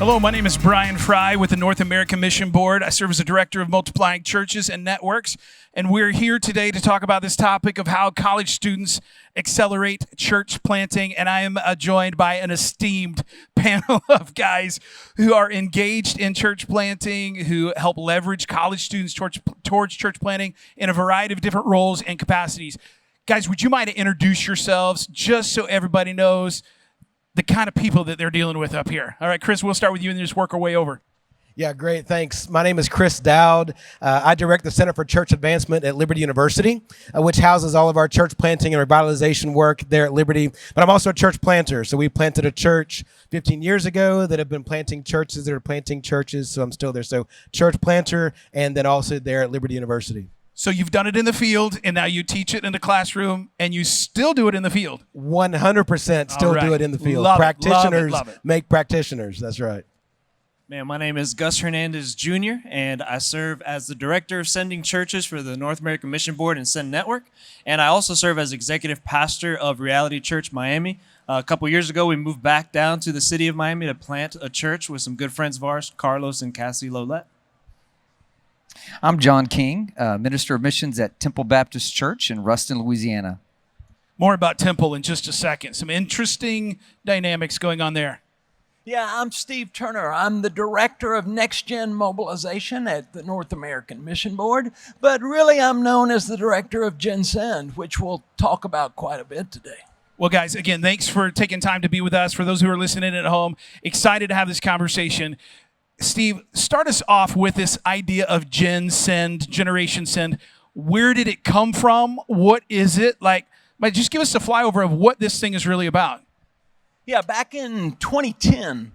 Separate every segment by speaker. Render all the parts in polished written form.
Speaker 1: Hello, my name is Brian Frye with the North American Mission Board. I serve as a director of multiplying churches and networks, and we're here today to talk about this topic of how college students accelerate church planting, and I am joined by an esteemed panel of guys who are engaged in church planting, who help leverage college students towards church planting in a variety of different roles and capacities. Guys, would you mind to introduce yourselves just so everybody knows the kind of people that they're dealing with up here? All right, Chris, we'll start with you and just work our way over.
Speaker 2: Yeah, great. Thanks. My name is Chris Dowd. I direct the Center for Church Advancement at Liberty University, which houses all of our church planting and revitalization work there at Liberty. But I'm also a church planter. So we planted a church 15 years ago that have been planting churches that are planting churches. So I'm still there. So church planter, and then also there at Liberty University.
Speaker 1: So you've done it in the field, and now you teach it in the classroom, and you still do it in the field.
Speaker 2: 100% still do it in the field.
Speaker 1: Love
Speaker 2: Practitioners
Speaker 1: love it.
Speaker 2: make practitioners. That's right.
Speaker 3: Man, my name is Gus Hernandez Jr., and I serve as the Director of Sending Churches for the North American Mission Board and Send Network, and I also serve as Executive Pastor of Reality Church Miami. A couple years ago, we moved back down to the city of Miami to plant a church with some good friends of ours, Carlos and Cassie Lolette.
Speaker 4: I'm John King, Minister of Missions at Temple Baptist Church in Ruston, Louisiana.
Speaker 1: More about Temple in just a second. Some interesting dynamics going on there.
Speaker 5: Yeah, I'm Steve Turner. I'm the Director of Next Gen Mobilization at the North American Mission Board, but really I'm known as the Director of Gen Send, which we'll talk about quite a bit today.
Speaker 1: Well, guys, again, thanks for taking time to be with us. For those who are listening at home, excited to have this conversation. Steve, start us off with this idea of Gen Send, Generation Send. Where did it come from? What is it? Just give us a flyover of what this thing is really about.
Speaker 5: Yeah, back in 2010,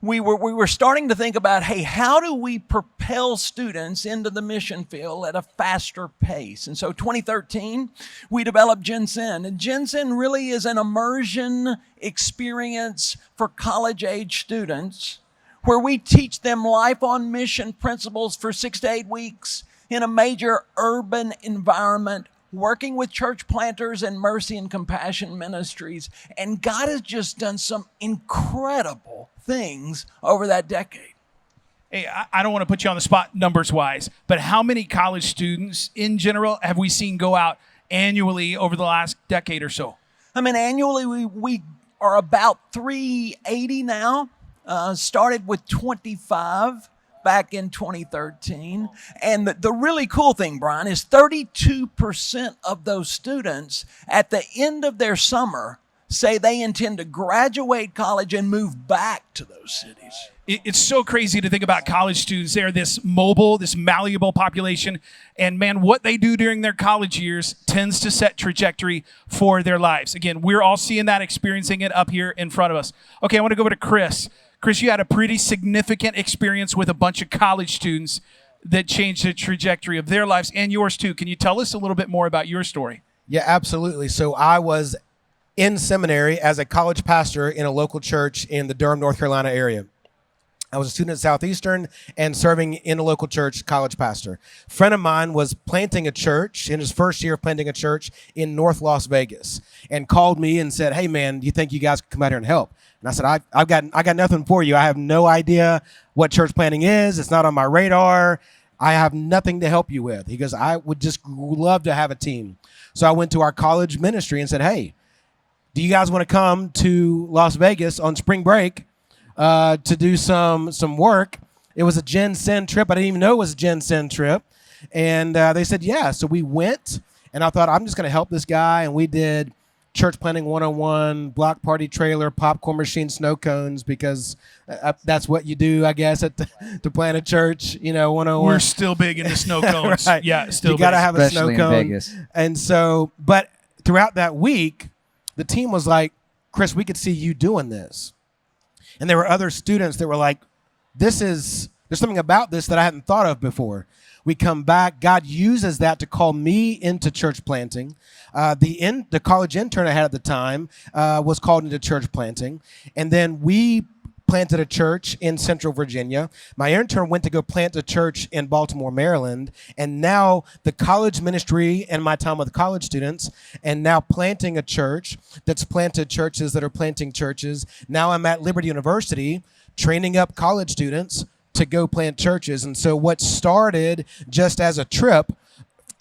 Speaker 5: we were starting to think about, hey, how do we propel students into the mission field at a faster pace? And so 2013, we developed Gen Send. And Gen Send really is an immersion experience for college-age students where we teach them life on mission principles for 6 to 8 weeks in a major urban environment, working with church planters and mercy and compassion ministries. And God has just done some incredible things over that decade.
Speaker 1: Hey, I don't want to put you on the spot numbers-wise, but how many college students in general have we seen go out annually over the last decade or so?
Speaker 5: I mean, annually we are about 380 now. Started with 25 back in 2013. And the really cool thing, Brian, is 32% of those students at the end of their summer say they intend to graduate college and move back to those cities.
Speaker 1: It's so crazy to think about college students. They're this mobile, this malleable population. And man, what they do during their college years tends to set trajectory for their lives. Again, we're all seeing that, experiencing it up here in front of us. Okay, I want to go over to Chris. Chris, you had a pretty significant experience with a bunch of college students that changed the trajectory of their lives and yours too. Can you tell us a little bit more about your story?
Speaker 2: Yeah, absolutely. So I was in seminary as a college pastor in a local church in the Durham, North Carolina area. I was a student at Southeastern and serving in a local church, college pastor. A friend of mine was planting a church in his first year of planting a church in North Las Vegas and called me and said, hey, man, do you think you guys could come out here and help? And I said, I got nothing for you. I have no idea what church planting is. It's not on my radar. I have nothing to help you with. He goes, I would just love to have a team. So I went to our college ministry and said, hey, do you guys want to come to Las Vegas on spring break to do some work? It was a Gen Send trip. I didn't even know it was a Gen Send trip. And they said, yeah. So we went, and I thought, I'm just going to help this guy. And we did church planting 101, block party trailer, popcorn machine, snow cones, because that's what you do, I guess, to plant a church, 101.
Speaker 1: We're still big into snow cones.
Speaker 2: Right.
Speaker 1: Yeah, still
Speaker 2: you got to have a
Speaker 4: especially
Speaker 2: snow cone.
Speaker 4: in Vegas.
Speaker 2: And so, but throughout that week, the team was like, Chris, we could see you doing this. And there were other students that were like, there's something about this that I hadn't thought of before. We come back. God uses that to call me into church planting. The college intern I had at the time was called into church planting. And then we planted a church in Central Virginia. My intern went to go plant a church in Baltimore, Maryland. And now the college ministry and my time with college students, and now planting a church that's planted churches that are planting churches. Now I'm at Liberty University training up college students to go plant churches. And so what started just as a trip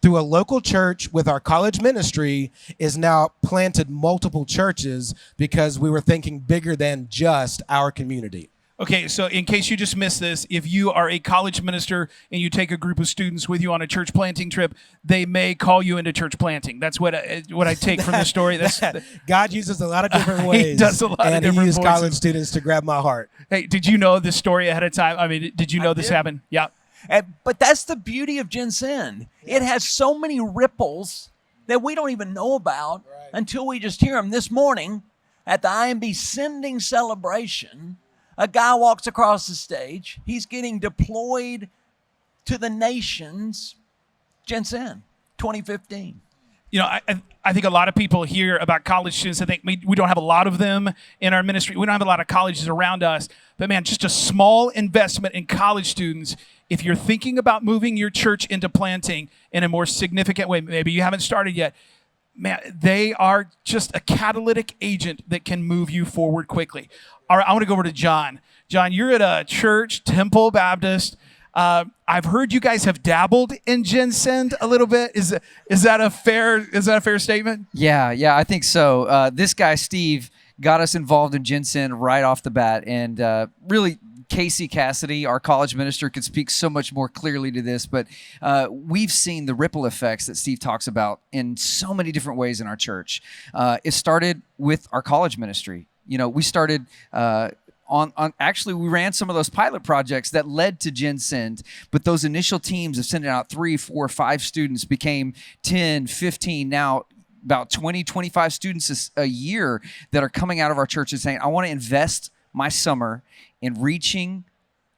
Speaker 2: through a local church with our college ministry is now planted multiple churches because we were thinking bigger than just our community.
Speaker 1: Okay, so in case you just missed this, if you are a college minister and you take a group of students with you on a church planting trip, they may call you into church planting. That's what I take from the story.
Speaker 2: God uses a lot of different ways.
Speaker 1: He does a lot of different
Speaker 2: And he used
Speaker 1: voices.
Speaker 2: college students to grab my heart.
Speaker 1: Hey, did you know this story ahead of time? I mean, did you know this happened? Yeah.
Speaker 5: But that's the beauty of Gen Send. It has so many ripples that we don't even know about until we just hear them. This morning at the IMB sending celebration, a guy walks across the stage. He's getting deployed to the nations. Gen Send, 2015.
Speaker 1: You know, I think a lot of people hear about college students. I think we don't have a lot of them in our ministry. We don't have a lot of colleges around us. But man, just a small investment in college students. If you're thinking about moving your church into planting in a more significant way, maybe you haven't started yet, man, they are just a catalytic agent that can move you forward quickly. All right, I want to go over to John. John, you're at a church, Temple Baptist. I've heard you guys have dabbled in Gen Send a little bit. Is that a fair statement?
Speaker 4: Yeah, I think so. This guy, Steve, got us involved in Gen Send right off the bat. And really, Casey Cassidy, our college minister, could speak so much more clearly to this. But we've seen the ripple effects that Steve talks about in so many different ways in our church. It started with our college ministry. You know, we started actually, we ran some of those pilot projects that led to Gen Send, but those initial teams of sending out 3, 4, 5 students became 10, 15, now about 20, 25 students a year that are coming out of our church and saying, I want to invest my summer in reaching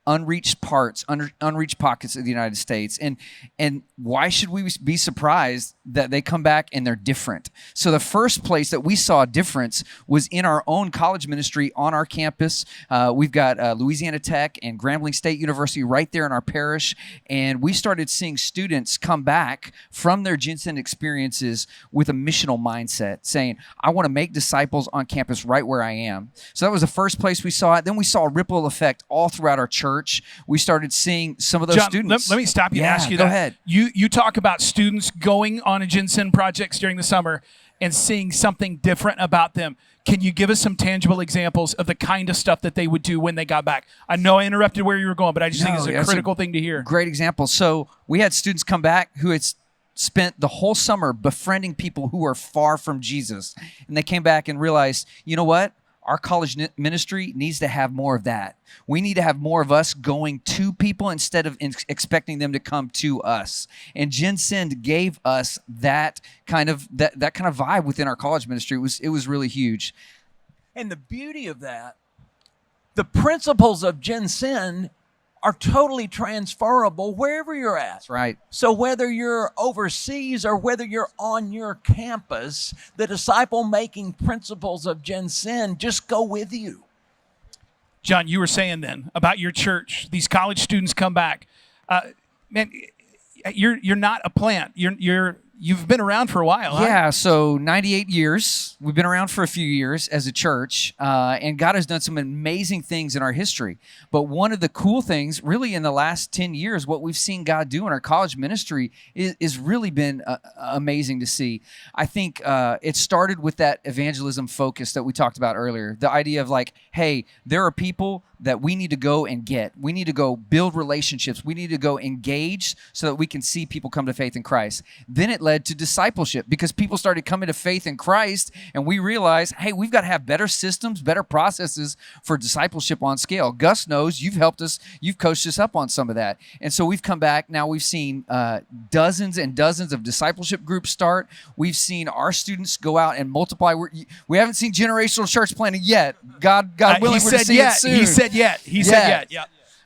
Speaker 4: unreached pockets of the United States. And why should we be surprised that they come back and they're different? So the first place that we saw a difference was in our own college ministry on our campus. We've got Louisiana Tech and Grambling State University right there in our parish. And we started seeing students come back from their Gen Send experiences with a missional mindset, saying, I want to make disciples on campus right where I am. So that was the first place we saw it. Then we saw a ripple effect all throughout our church. We started seeing some of those
Speaker 1: John,
Speaker 4: students.
Speaker 1: Let me stop you and ask you
Speaker 4: go
Speaker 1: that.
Speaker 4: ahead.
Speaker 1: You talk about students going on a Gen Send projects during the summer and seeing something different about them. Can you give us some tangible examples of the kind of stuff that they would do when they got back? I know I interrupted where you were going, but I just think it's a critical thing to hear.
Speaker 4: Great example. So we had students come back who had spent the whole summer befriending people who are far from Jesus. And they came back and realized, you know what? Our college ministry needs to have more of that. We need to have more of us going to people instead of expecting them to come to us. And Gen Send gave us that kind of vibe within our college ministry. It was really huge.
Speaker 5: And the beauty of that, the principles of Gen Send are totally transferable wherever you're at.
Speaker 4: That's right.
Speaker 5: So whether you're overseas or whether you're on your campus, the disciple-making principles of Gen Send just go with you.
Speaker 1: John, you were saying then about your church, these college students come back. Man, you're not a plant. You've been around for a while, huh?
Speaker 4: Yeah, so 98 years. We've been around for a few years as a church, and God has done some amazing things in our history. But one of the cool things, really in the last 10 years, what we've seen God do in our college ministry is really been amazing to see. I think it started with that evangelism focus that we talked about earlier. The idea of like, hey, there are people that we need to go and get. We need to go build relationships. We need to go engage so that we can see people come to faith in Christ. Then it led to discipleship because people started coming to faith in Christ, and we realized, hey, we've got to have better systems, better processes for discipleship on scale. Gus knows, you've helped us, you've coached us up on some of that. And so we've come back. Now we've seen dozens and dozens of discipleship groups start. We've seen our students go out and multiply. We haven't seen generational church planting yet. God willing, we're to see it soon.
Speaker 1: He said yet. He said yet. Yeah.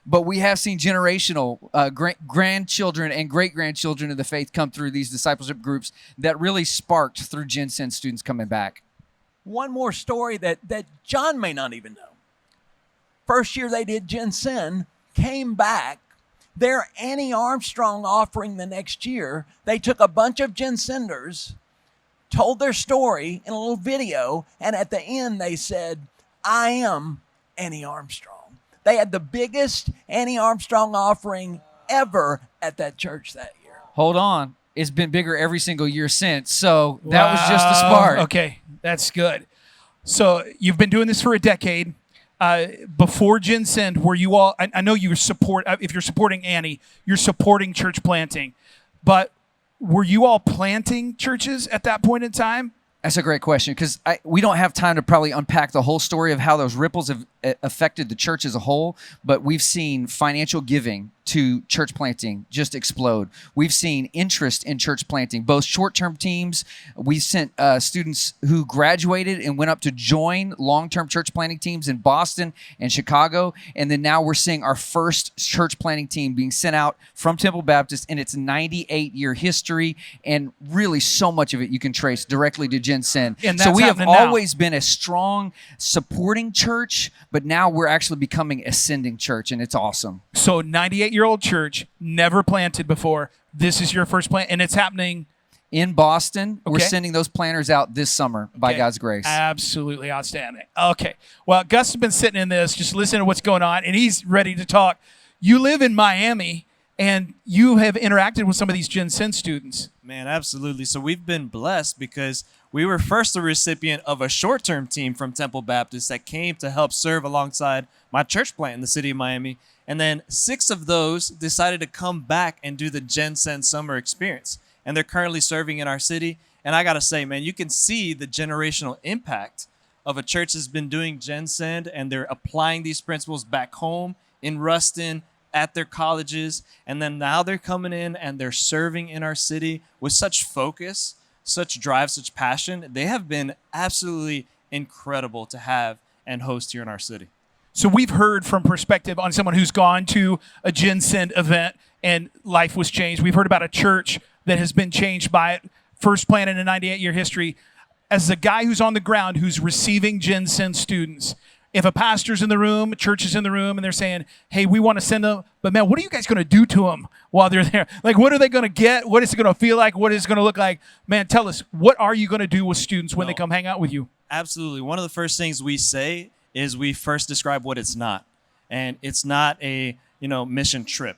Speaker 4: But we have seen generational grandchildren and great-grandchildren of the faith come through these discipleship groups that really sparked through Gen Send students coming back.
Speaker 5: One more story that John may not even know. First year they did Gen Send, came back. Their Annie Armstrong offering the next year, they took a bunch of Gen Senders, told their story in a little video, and at the end they said, I am Annie Armstrong. They had the biggest Annie Armstrong offering ever at that church that year.
Speaker 4: Hold on. It's been bigger every single year since. So that was just the spark.
Speaker 1: Okay, that's good. So you've been doing this for a decade. Before Gen Send, were you all, I know you support, if you're supporting Annie, you're supporting church planting, but were you all planting churches at that point in time?
Speaker 4: That's a great question, because we don't have time to probably unpack the whole story of how those ripples have affected the church as a whole, but we've seen financial giving to church planting just explode. We've seen interest in church planting, both short-term teams. We sent students who graduated and went up to join long-term church planting teams in Boston and Chicago, and then now we're seeing our first church planting team being sent out from Temple Baptist in its 98-year history, and really so much of it you can trace directly to Gen Send.
Speaker 1: And
Speaker 4: so we have
Speaker 1: happening now.
Speaker 4: always been a strong supporting church, but now we're actually becoming ascending church, and it's awesome.
Speaker 1: So 98-year-old church, never planted before. This is your first plant, and it's happening
Speaker 4: In Boston, we're
Speaker 1: Okay.
Speaker 4: sending those planters out this summer by
Speaker 1: Okay.
Speaker 4: God's grace.
Speaker 1: Absolutely outstanding. Okay. Well, Gus has been sitting in this, just listening to what's going on, and he's ready to talk. You live in Miami, and you have interacted with some of these Gen Send students.
Speaker 3: Man, absolutely. So we've been blessed because we were first the recipient of a short-term team from Temple Baptist that came to help serve alongside my church plant in the city of Miami. And then 6 of those decided to come back and do the Gen Send summer experience. And they're currently serving in our city. And I got to say, man, you can see the generational impact of a church that's been doing Gen Send, and they're applying these principles back home in Ruston, at their colleges, and then now they're coming in and they're serving in our city with such focus, such drive, such passion. They have been absolutely incredible to have and host here in our city.
Speaker 1: So we've heard from perspective on someone who's gone to a Gen Send event and life was changed. We've heard about a church that has been changed by it, first planted in a 98-year history. As a guy who's on the ground, who's receiving Gen Send students, if a pastor's in the room, a church is in the room, and they're saying, hey, we want to send them, but man, what are you guys going to do to them while they're there? Like, what are they going to get? What is it going to feel like? What is it going to look like? Man, tell us, what are you going to do with students when they come hang out with you?
Speaker 3: Absolutely. One of the first things we say is we first describe what it's not. And it's not a, mission trip.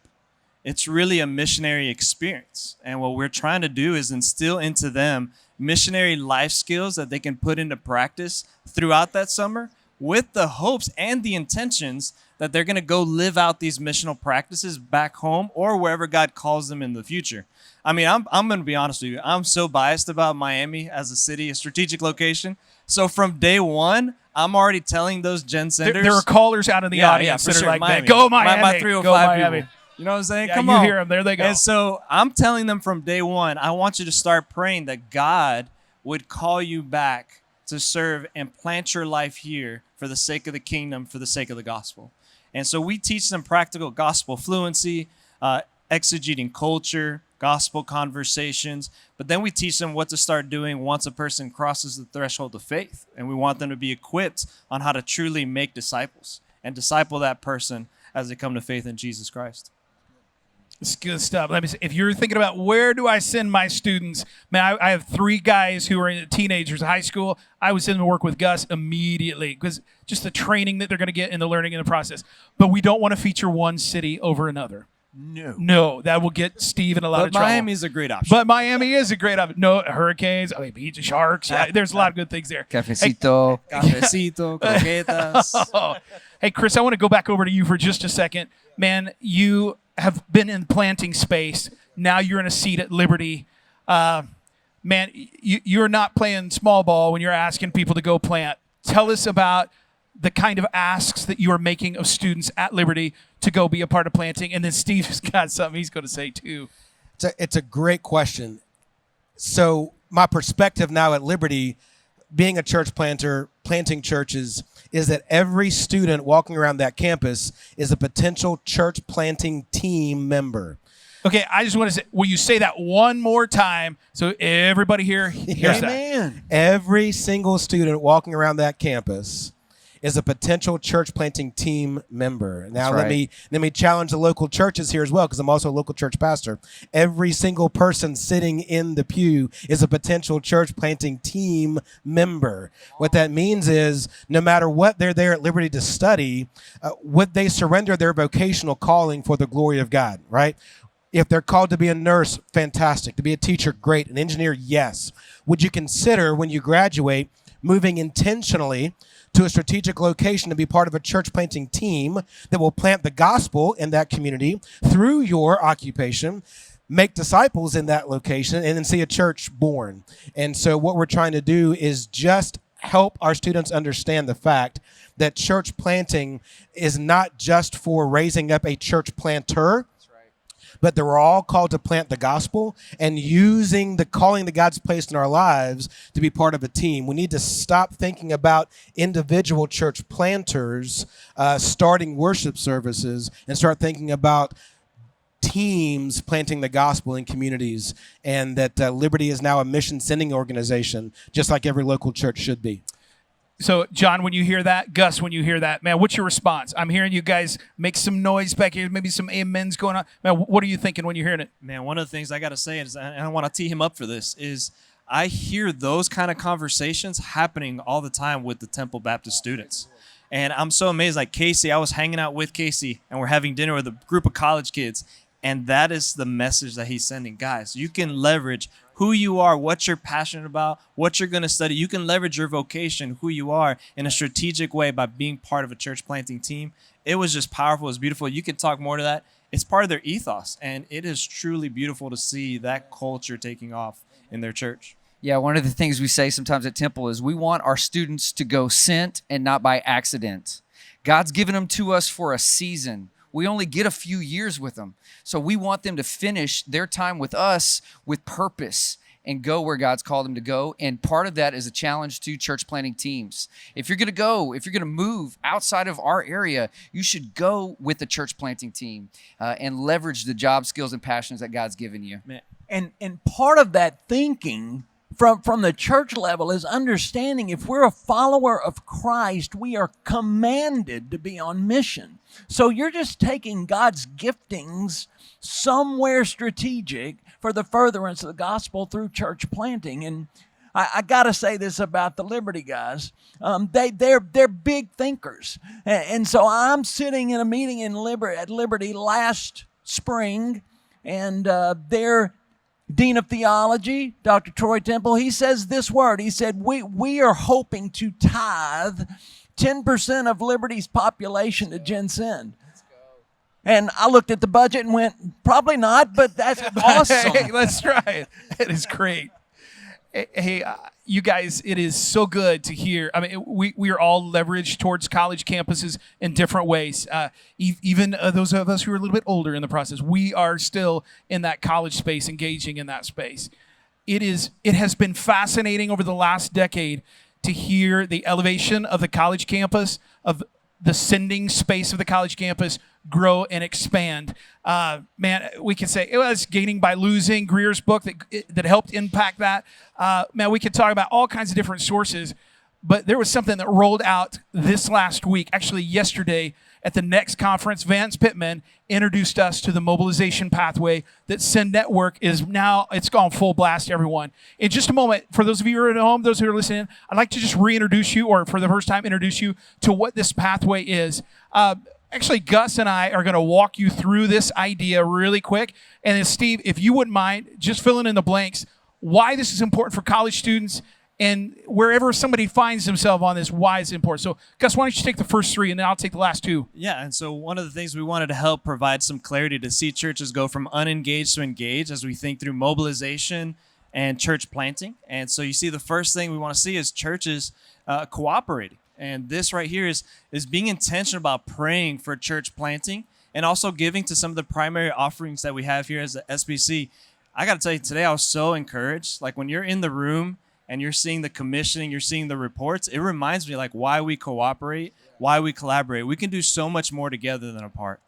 Speaker 3: It's really a missionary experience. And what we're trying to do is instill into them missionary life skills that they can put into practice throughout that summer, with the hopes and the intentions that they're going to go live out these missional practices back home or wherever God calls them in the future. I mean, I'm going to be honest with you. I'm so biased about Miami as a city, a strategic location. So from day one, I'm already telling those Gen Senders.
Speaker 1: There are callers out in the audience
Speaker 3: for
Speaker 1: that are
Speaker 3: sure.
Speaker 1: like,
Speaker 3: Miami.
Speaker 1: go Miami,
Speaker 3: My 305
Speaker 1: go Miami.
Speaker 3: people. You know what I'm saying?
Speaker 1: Yeah,
Speaker 3: Come
Speaker 1: you
Speaker 3: on.
Speaker 1: hear them. There they go.
Speaker 3: And so I'm telling them from day one, I want you to start praying that God would call you back to serve and plant your life here for the sake of the kingdom, for the sake of the gospel. And so we teach them practical gospel fluency, exegeting culture, gospel conversations, but then we teach them what to start doing once a person crosses the threshold of faith. And we want them to be equipped on how to truly make disciples and disciple that person as they come to faith in Jesus Christ.
Speaker 1: It's good stuff. Let me say, if you're thinking about where do I send my students, man, I have 3 guys who are teenagers in high school. I would send them to work with Gus immediately because just the training that they're going to get and the learning in the process. But we don't want to feature one city over another. No, that will get Steve in a lot of trouble.
Speaker 3: Miami is a great option.
Speaker 1: But Miami is a great option. No, hurricanes, beach sharks. There's a lot of good things there.
Speaker 4: Cafecito.
Speaker 3: Cafecito, croquetas.
Speaker 1: Oh. Hey, Chris, I want to go back over to you for just a second. Man, you have been in planting space. Now you're in a seat at Liberty. Man, you're not playing small ball when you're asking people to go plant. Tell us about the kind of asks that you are making of students at Liberty to go be a part of planting. And then Steve has got something he's going to say too.
Speaker 2: It's a great question. So my perspective now at Liberty, being a church planter, planting churches, is that every student walking around that campus is a potential church planting team member.
Speaker 1: Okay, I just want to say, will you say that one more time so everybody here hears that?
Speaker 5: Amen.
Speaker 2: Every single student walking around that campus is a potential church planting team member. Now,
Speaker 4: That's right.
Speaker 2: let me challenge the local churches here as well, because I'm also a local church pastor. Every single person sitting in the pew is a potential church planting team member. What that means is, no matter what they're there at Liberty to study, would they surrender their vocational calling for the glory of God, right? If they're called to be a nurse, fantastic. To be a teacher, great. An engineer, yes. Would you consider, when you graduate, moving intentionally to a strategic location to be part of a church planting team that will plant the gospel in that community through your occupation, make disciples in that location, and then see a church born? And so what we're trying to do is just help our students understand the fact that church planting is not just for raising up a church planter, but that we're all called to plant the gospel and using the calling that God's placed in our lives to be part of a team. We need to stop thinking about individual church planters starting worship services and start thinking about teams planting the gospel in communities, and that Liberty is now a mission sending organization, just like every local church should be.
Speaker 1: So, John, when you hear that, Gus, when you hear that, man, what's your response? I'm hearing you guys make some noise back here, maybe some amens going on. Man, what are you thinking when you're hearing it?
Speaker 3: Man, one of the things I got to say is, and I want to tee him up for this, is I hear those kind of conversations happening all the time with the Temple Baptist students. And I'm so amazed. Like Casey, I was hanging out with Casey, and we're having dinner with a group of college kids. And that is the message that he's sending. Guys, you can leverage who you are, what you're passionate about, what you're going to study. You can leverage your vocation, who you are, in a strategic way by being part of a church planting team. It was just powerful. It was beautiful. You can talk more to that. It's part of their ethos, and it is truly beautiful to see that culture taking off in their church.
Speaker 4: Yeah, one of the things we say sometimes at Temple is we want our students to go sent and not by accident. God's given them to us for a season. We only get a few years with them. So we want them to finish their time with us with purpose and go where God's called them to go. And part of that is a challenge to church planting teams. If you're going to move outside of our area, you should go with the church planting team and leverage the job skills and passions that God's given you.
Speaker 5: And part of that thinking from the church level is understanding if we're a follower of Christ, we are commanded to be on mission. So you're just taking God's giftings somewhere strategic for the furtherance of the gospel through church planting. And I got to say this about the Liberty guys. They're big thinkers. And so I'm sitting in a meeting at Liberty last spring, and their Dean of Theology, Dr. Troy Temple, he says this word. He said, we are hoping to tithe 10% of Liberty's population to Gen Send. And I looked at the budget and went, probably not, but that's awesome.
Speaker 1: Hey, let's try it. It is great. Hey, you guys, it is so good to hear. I mean, we are all leveraged towards college campuses in different ways. Even those of us who are a little bit older in the process, we are still in that college space, engaging in that space. It has been fascinating over the last decade to hear the elevation of the college campus, of the sending space of the college campus grow and expand. Man, we can say it was Gaining by Losing, Greer's book that helped impact that. Man, we could talk about all kinds of different sources, but there was something that rolled out this last week, actually yesterday at the next conference. Vance Pittman introduced us to the mobilization pathway that Send Network is now, it's gone full blast, everyone. In just a moment, for those of you who are at home, those who are listening, I'd like to just reintroduce you, or for the first time, introduce you to what this pathway is. Actually, Gus and I are going to walk you through this idea really quick. And then, Steve, if you wouldn't mind, just filling in the blanks, why this is important for college students, and wherever somebody finds themselves on this, why it's important. So, Gus, why don't you take the first three, and then I'll take the last two.
Speaker 3: Yeah, and so one of the things we wanted to help provide some clarity to see churches go from unengaged to engaged as we think through mobilization and church planting. And so you see the first thing we want to see is churches cooperating. And this right here is being intentional about praying for church planting and also giving to some of the primary offerings that we have here as the SBC. I got to tell you, today I was so encouraged. Like when you're in the room and you're seeing the commissioning, you're seeing the reports, it reminds me like why we cooperate, why we collaborate. We can do so much more together than apart.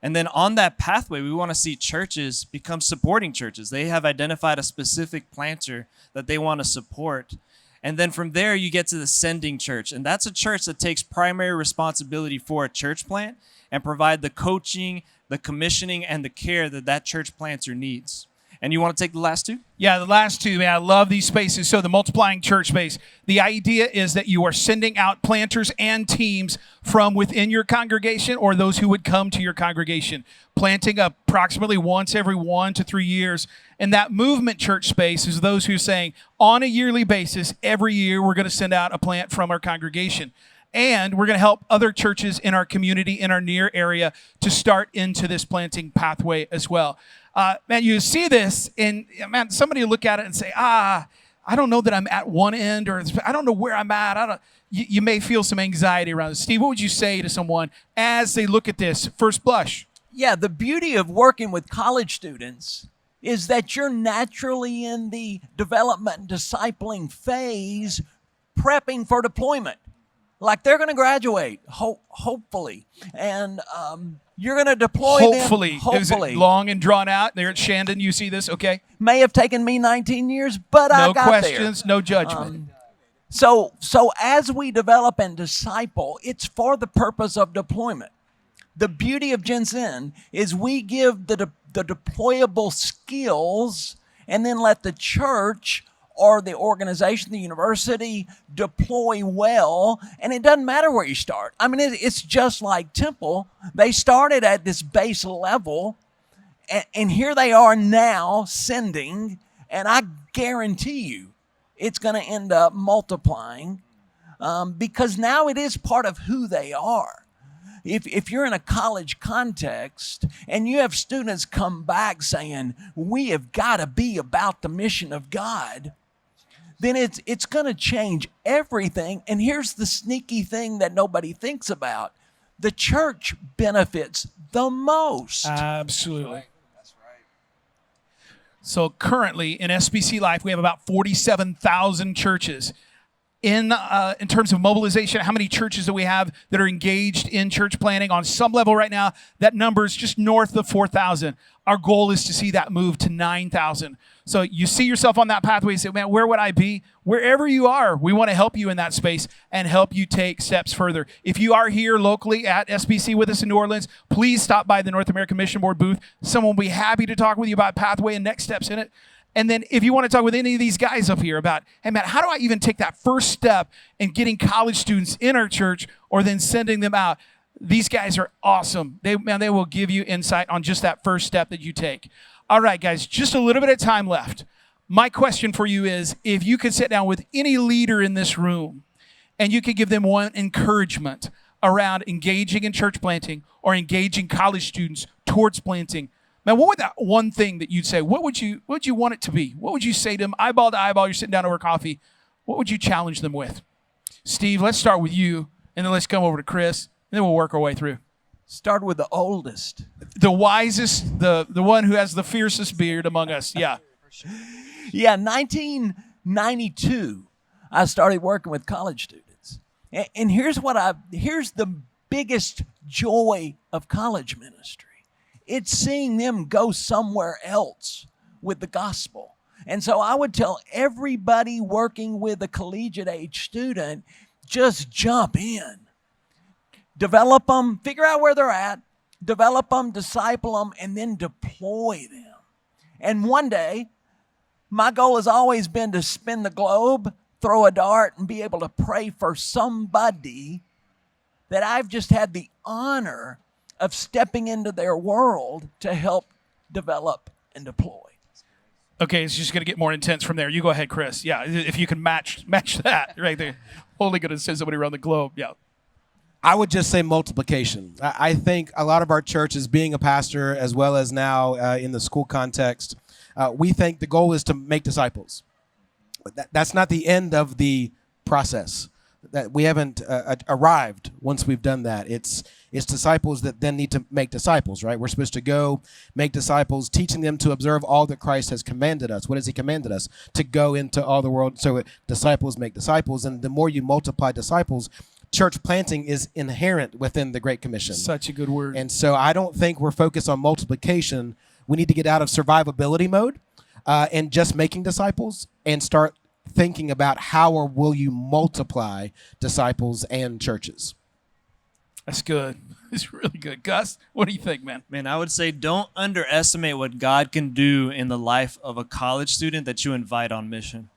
Speaker 3: And then on that pathway, we want to see churches become supporting churches. They have identified a specific planter that they want to support. And then from there, you get to the sending church. And that's a church that takes primary responsibility for a church plant and provide the coaching, the commissioning, and the care that that church planter needs. And you want to take the last two?
Speaker 1: Yeah, the last two, man, I love these spaces. So the multiplying church space, the idea is that you are sending out planters and teams from within your congregation or those who would come to your congregation, planting approximately once every 1 to 3 years. And that movement church space is those who are saying on a yearly basis, every year we're going to send out a plant from our congregation. And we're going to help other churches in our community, in our near area, to start into this planting pathway as well. Man, you see this, and man, somebody will look at it and say, I don't know that I'm at one end, or I don't know where I'm at. You may feel some anxiety around this. Steve, what would you say to someone as they look at this first blush?
Speaker 5: Yeah, the beauty of working with college students is that you're naturally in the development and discipling phase, prepping for deployment. Like they're going to graduate, hopefully, and you're going to deploy them. Hopefully.
Speaker 1: Is it long and drawn out? There at Shandon, you see this? Okay.
Speaker 5: May have taken me 19 years, but I got there.
Speaker 1: No questions, no judgment.
Speaker 5: So as we develop and disciple, it's for the purpose of deployment. The beauty of Gen is we give the deployable skills and then let the church or the organization, the university, deploy well, and it doesn't matter where you start. I mean, it's just like Temple. They started at this base level, and here they are now sending, and I guarantee you it's going to end up multiplying because now it is part of who they are. If you're in a college context and you have students come back saying, we have got to be about the mission of God, then it's going to change everything. And here's the sneaky thing that nobody thinks about. The church benefits the most.
Speaker 1: Absolutely. That's right. So currently in SBC Life, we have about 47,000 churches. In terms of mobilization, how many churches do we have that are engaged in church planting? On some level right now, that number is just north of 4,000. Our goal is to see that move to 9,000. So you see yourself on that pathway and say, man, where would I be? Wherever you are, we want to help you in that space and help you take steps further. If you are here locally at SBC with us in New Orleans, please stop by the North American Mission Board booth. Someone will be happy to talk with you about pathway and next steps in it. And then if you want to talk with any of these guys up here about, hey, man, how do I even take that first step in getting college students in our church or then sending them out? These guys are awesome. They will give you insight on just that first step that you take. All right, guys, just a little bit of time left. My question for you is, if you could sit down with any leader in this room and you could give them one encouragement around engaging in church planting or engaging college students towards planting, man, what would that one thing that you'd say? What would you want it to be? What would you say to them, eyeball to eyeball? You're sitting down over coffee. What would you challenge them with? Steve, let's start with you, and then let's come over to Chris, and then we'll work our way through.
Speaker 5: Start with the oldest.
Speaker 1: The wisest, the one who has the fiercest beard among us. Yeah.
Speaker 5: Yeah, 1992, I started working with college students. And here's the biggest joy of college ministry. It's seeing them go somewhere else with the gospel. And so I would tell everybody working with a collegiate age student, just jump in. Develop them, figure out where they're at, develop them, disciple them, and then deploy them. And one day, my goal has always been to spin the globe, throw a dart, and be able to pray for somebody that I've just had the honor of stepping into their world to help develop and deploy.
Speaker 1: Okay, it's just going to get more intense from there. You go ahead, Chris. Yeah, if you can match that right there. Only going to send somebody around the globe. Yeah.
Speaker 2: I would just say multiplication. I think a lot of our churches, being a pastor as well as now in the school context, we think the goal is to make disciples. But that's not the end of the process. That we haven't arrived once we've done that. It's disciples that then need to make disciples, right? We're supposed to go make disciples, teaching them to observe all that Christ has commanded us. What has he commanded us? To go into all the world. So disciples make disciples. And the more you multiply disciples, church planting is inherent within the Great Commission.
Speaker 1: Such a good word.
Speaker 2: And so I don't think we're focused on multiplication. We need to get out of survivability mode and just making disciples and start thinking about how or will you multiply disciples and churches?
Speaker 1: That's good. It's really good. Gus, what do you think, man?
Speaker 3: Man, I would say don't underestimate what God can do in the life of a college student that you invite on mission.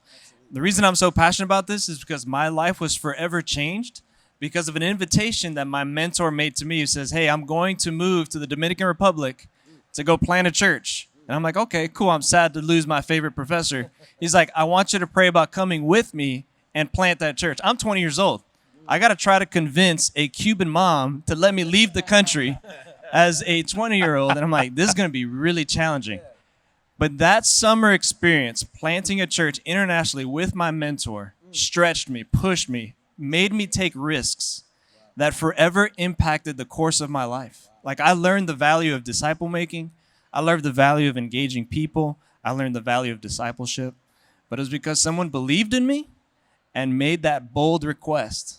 Speaker 3: The reason I'm so passionate about this is because my life was forever changed because of an invitation that my mentor made to me who says, hey, I'm going to move to the Dominican Republic to go plant a church. And I'm like, okay, cool. I'm sad to lose my favorite professor. He's like, I want you to pray about coming with me and plant that church. I'm 20 years old. I got to try to convince a Cuban mom to let me leave the country as a 20-year-old. And I'm like, this is going to be really challenging. But that summer experience, planting a church internationally with my mentor, stretched me, pushed me, made me take risks that forever impacted the course of my life. Like I learned the value of disciple making. I learned the value of engaging people. I learned the value of discipleship. But it was because someone believed in me and made that bold request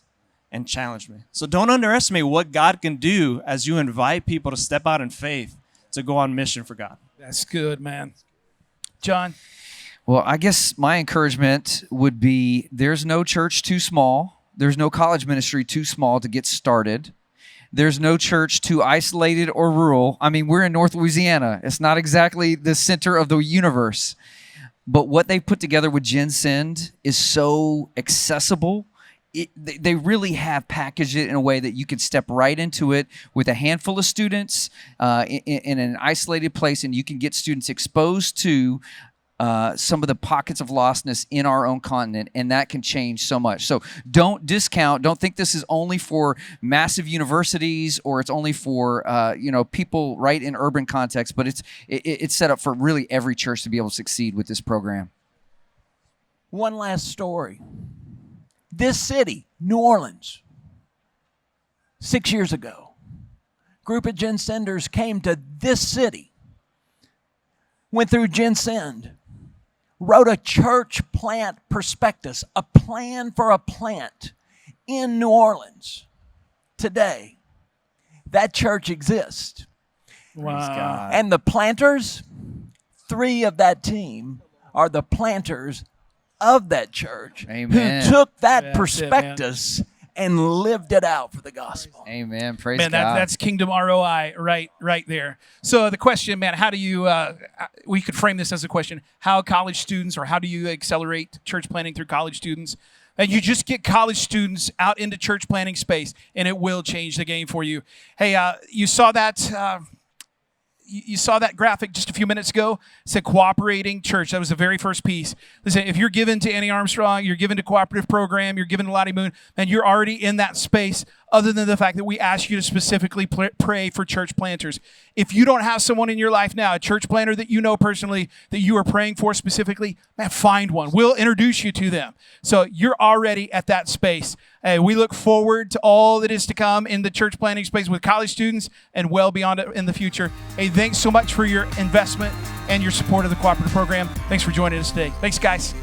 Speaker 3: and challenged me. So don't underestimate what God can do as you invite people to step out in faith to go on mission for God.
Speaker 1: That's good, man. John?
Speaker 4: Well, I guess my encouragement would be there's no church too small. There's no college ministry too small to get started. There's no church too isolated or rural. I mean, we're in North Louisiana. It's not exactly the center of the universe. But what they've put together with Gen Send is so accessible. They really have packaged it in a way that you can step right into it with a handful of students in an isolated place, and you can get students exposed to some of the pockets of lostness in our own continent, and that can change so much. So don't think this is only for massive universities or it's only for people right in urban context, but it's set up for really every church to be able to succeed with this program.
Speaker 5: One last story. This city, New Orleans, 6 years ago, a group of Gen Senders came to this city, went through Gen Send, wrote a church plant prospectus, a plan for a plant in New Orleans. Today, that church exists.
Speaker 1: Wow.
Speaker 5: And the planters, 3 of that team are the planters of that church.
Speaker 4: Amen.
Speaker 5: Who took that
Speaker 1: That's
Speaker 5: prospectus and lived it out for the gospel.
Speaker 4: Amen. Praise
Speaker 1: Man,
Speaker 4: God.
Speaker 1: that's kingdom ROI right there. So the question, man, how do you, we could frame this as a question, how college students, or how do you accelerate church planting through college students? And you just get college students out into church planting space, and it will change the game for you. Hey, you saw that... You saw that graphic just a few minutes ago. It said cooperating church. That was the very first piece. Listen, if you're given to Annie Armstrong, you're given to cooperative program, you're given to Lottie Moon, and you're already in that space, other than the fact that we ask you to specifically pray for church planters. If you don't have someone in your life now, a church planter that you know personally, that you are praying for specifically, man, find one. We'll introduce you to them. So you're already at that space. We look forward to all that is to come in the church planting space with college students and well beyond it in the future. Hey, thanks so much for your investment and your support of the cooperative program. Thanks for joining us today. Thanks, guys.